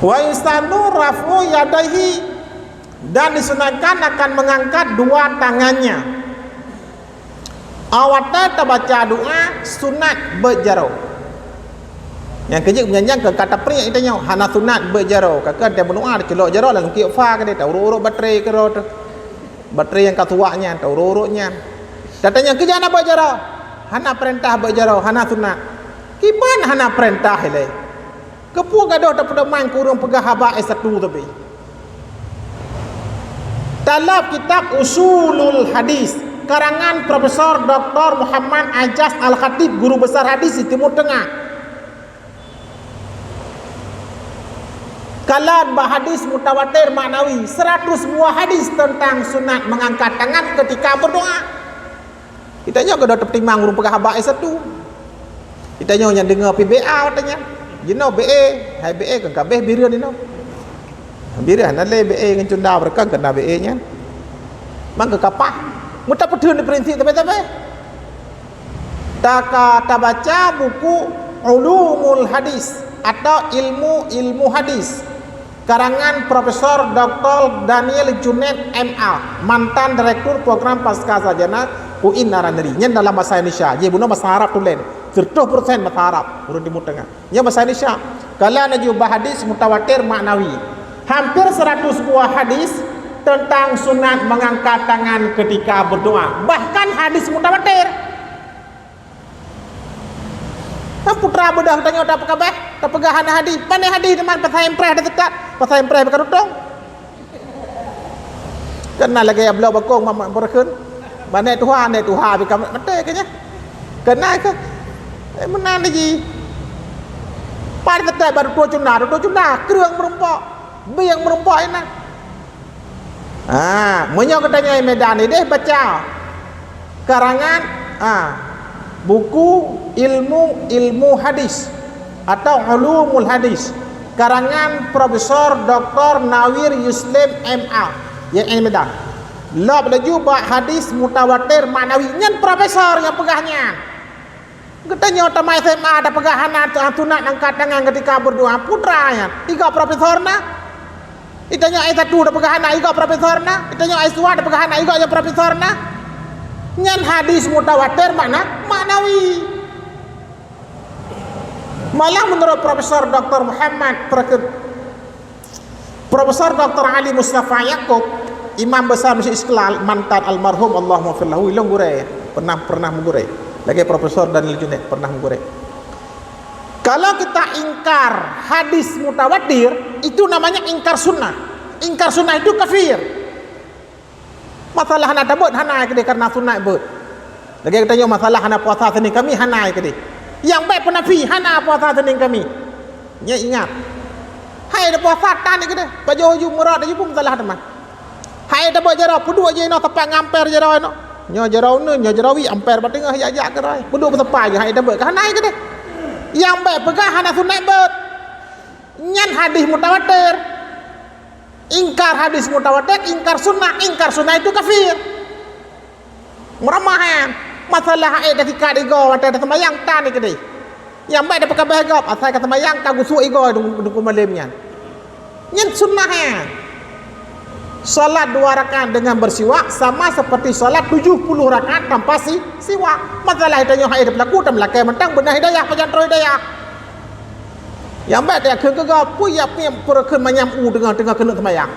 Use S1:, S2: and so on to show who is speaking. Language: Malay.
S1: Wa insanu rafu yadaihi, dan disunahkan akan mengangkat dua tangannya. Awatnya baca doa sunat berjaro. Yang kerja menyanjang ke kata pria itu nyo hana sunat berjaro. Kakak dia berdoa dia celok jaro lalu kiok fa ke dia tahu urut baterai ke ro. Baterai yang katuaknya tahu urutnya. Katanya kerja nak berjaro. Hana perintah berjaro, hana sunat. Kiban hana perintah ile. Kepu gadoh tak pada main kurung pegah haba satu tapi. Dalam kitab Usulul Hadis karangan Profesor Dr. Muhammad Ajaz Al-Khatib, guru besar hadis di Timur Tengah. Kalam hadis mutawatir maknawi 100 buah hadis tentang sunat mengangkat tangan ketika berdoa. Kita nyo gadoh tertimang kurung pegah haba satu. Kita nyo yang dengar PBA katanya. You know BA, hai BA kan kabeh bira ni no. Bira nak le BA dengan cunda berkan kena BA nya. Mang ke kapah. Muta pedun di prinsip tapi. Tak baca buku Ulumul Hadis atau ilmu hadis karangan Profesor Dr. Daniel Junaid MA, mantan direktur program pasca sarjana UIN Naraneri. Nya dalam bahasa Indonesia, dia guna bahasa Arab tulen. 100% bahasa Arab, urut Timur Tengah. Nya bahasa Indonesia. Kalau nak jumpa hadis mutawatir maknawi. Hampir 100 buah hadis tentang sunat mengangkat tangan ketika berdoa. Bahkan hadis mutawatir. Putra bedah tanya tak apa kabeh, tak pegahan hadis. Mana hadis teman pasal impreh dah tekat, pasal impreh bekan utang. Kena lagi ablau bakong mamak berkeun. Mana Tuhan bikam mate kenya. Kena ke? Mana lagi? Pada tetek baru dua cuna, kerang merempok, biang merempok ini. Menyok katanya Medan ini baca karangan buku ilmu hadis atau ulumul hadis karangan Profesor Dr. Nawir Yuslim MA yang ini Medan. Lob laju bak hadis mutawatir maknawi nyen profesor yang pegahnya. Katanya tamai SMA ada pegahan tunat angkat tangan ketika berdoa putranya. Tiga profesor na. Itanya ai satu ada pegahan iga profesor na. Itanya ai dua ada pegahan iga yang profesor na. Nyen hadis mutawatir maknawi. Malah menurut Profesor Dr. Muhammad Profesor Dr. Ali Mustafa Yaakob, Imam besar Masjid Istiqlal, mantan almarhum Allahumma fillahu ilang gure pernah menggure. Lagi Profesor Daniel Junaid pernah menggure. Kalau kita ingkar hadis mutawatir, itu namanya ingkar sunnah. Ingkar sunnah itu kafir. Masalah hana dabut hana ke dia karena sunnah bet. Lagi katanya masalah hana puasa Senin kami hana ke dia. Yang baik penafi hana puasa Senin kami. Nya ingat. Hai ada puasa tan ke dia. Baju hujung murad aja pun salah teman. Hai ada buat jarau puduk je no tepat ngamper jarau no. Nya jarau ne nya jarawi amper batengah ajak ke rai. Puduk bertepat je hai ada buat hana ke dia. Yang baik pegah hana sunnah bet. Nyan hadis mutawatir. Ingkar hadis mutawatir, ingkar sunnah itu kafir. Meramahan masalah ayat ketika digo ada sembahyang tan ke dia. Yang baik dapat kabar gap asal kata sembahyang kagusu igo dukun malamnya. Nyen sunnahnya. Salat 2 rakaat dengan bersiwak sama seperti salat 70 rakaat tanpa siwak. Masalah itu yang ayat berlaku dan melakai mentang benar hidayah pejantro hidayah. Yang baik dia kena gap puya punya perken menyam dengan kena sembahyang.